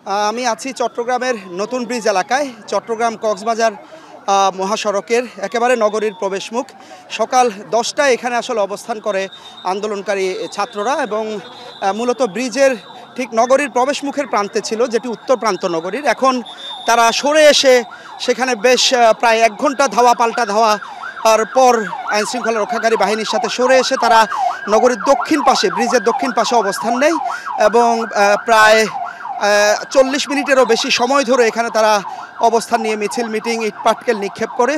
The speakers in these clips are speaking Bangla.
আমি আছি চট্টগ্রামের নতুন ব্রিজ এলাকায়। চট্টগ্রাম কক্সবাজার মহাসড়কের একেবারে নগরীর প্রবেশমুখ। সকাল 10টায় এখানে আসলে অবস্থান করে আন্দোলনকারী ছাত্ররা এবং মূলত ব্রিজের ঠিক নগরীর প্রবেশমুখের প্রান্তে ছিল, যেটি উত্তর প্রান্ত নগরীর। এখন তারা সরে এসে সেখানে বেশ প্রায় 1 ঘন্টা ধাওয়া পাল্টা ধাওয়া আর পর আইনশৃঙ্খলা রক্ষাকারী বাহিনীর সাথে সরে এসে তারা নগরীর দক্ষিণ পাশে, ব্রিজের দক্ষিণ পাশে অবস্থান নেয় এবং প্রায় 40 মিনিটেরও বেশি সময় ধরে এখানে তারা অবস্থান নিয়ে মিছিল, মিটিং, ইটপাটকেল নিক্ষেপ করে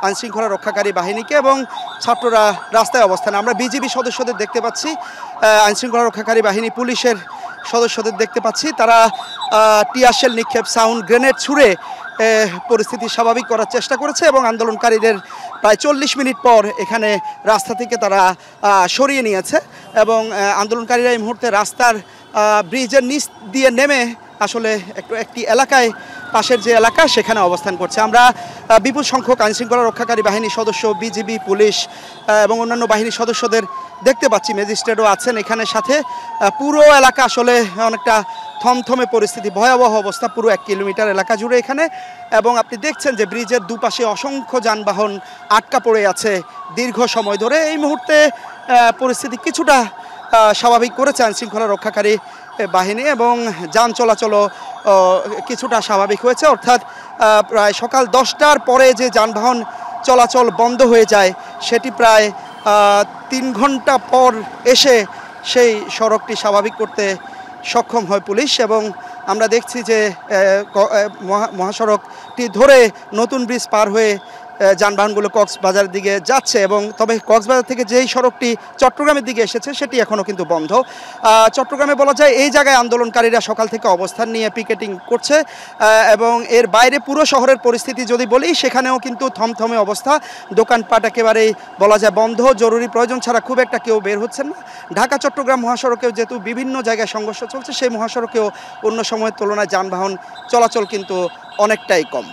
আইনশৃঙ্খলা রক্ষাকারী বাহিনীকে, এবং ছাত্ররা রাস্তায় অবস্থান। আমরা বিজিবি সদস্যদের দেখতে পাচ্ছি, আইনশৃঙ্খলা রক্ষাকারী বাহিনী, পুলিশের সদস্যদের দেখতে পাচ্ছি। তারা টিয়ার শেল নিক্ষেপ, সাউন্ড গ্রেনেড ছুঁড়ে পরিস্থিতি স্বাভাবিক করার চেষ্টা করেছে এবং আন্দোলনকারীদের প্রায় 40 মিনিট পর এখানে রাস্তা থেকে তারা সরিয়ে নিয়েছে এবং আন্দোলনকারীরা এই মুহূর্তে রাস্তার ব্রিজের নিচ দিয়ে নেমে আসলে একটি এলাকায়, পাশের যে এলাকা সেখানে অবস্থান করছে। আমরা বিপুল সংখ্যক আইনশৃঙ্খলা রক্ষাকারী বাহিনীর সদস্য, বিজিবি, পুলিশ এবং অন্যান্য বাহিনীর সদস্যদের দেখতে পাচ্ছি। ম্যাজিস্ট্রেটও আছেন এখানে সাথে। পুরো এলাকা আসলে অনেকটা থমথমে পরিস্থিতি, ভয়াবহ অবস্থা পুরো 1 কিলোমিটার এলাকা জুড়ে এখানে। এবং আপনি দেখছেন যে ব্রিজের দুপাশে অসংখ্য যানবাহন আটকা পড়ে আছে দীর্ঘ সময় ধরে। এই মুহূর্তে পরিস্থিতি কিছুটা স্বাভাবিক করেছে আইনশৃঙ্খলা রক্ষাকারী বাহিনী এবং যান চলাচলও কিছুটা স্বাভাবিক হয়েছে। অর্থাৎ প্রায় সকাল 10টার পরে যে যানবাহন চলাচল বন্ধ হয়ে যায়, সেটি প্রায় 3 ঘন্টা পর এসে সেই সড়কটি স্বাভাবিক করতে সক্ষম হয় পুলিশ। এবং আমরা দেখছি যে মহাসড়কটি ধরে নতুন ব্রিজ পার হয়ে যানবাহনগুলো কক্সবাজারের দিকে যাচ্ছে। এবং তবে কক্সবাজার থেকে যেই সড়কটি চট্টগ্রামের দিকে এসেছে সেটি এখনও কিন্তু বন্ধ। চট্টগ্রামে বলা যায় এই জায়গায় আন্দোলনকারীরা সকাল থেকে অবস্থান নিয়ে পিকেটিং করছে এবং এর বাইরে পুরো শহরের পরিস্থিতি যদি বলি, সেখানেও কিন্তু থমথমে অবস্থা। দোকানপাট একেবারেই বলা যায় বন্ধ, জরুরি প্রয়োজন ছাড়া খুব একটা কেউ বের হচ্ছেন না। ঢাকা চট্টগ্রাম মহাসড়কেও যেহেতু বিভিন্ন জায়গায় সংঘর্ষ চলছে, সেই মহাসড়কেও অন্য সময়ের তুলনায় যানবাহন চলাচল কিন্তু অনেকটাই কম।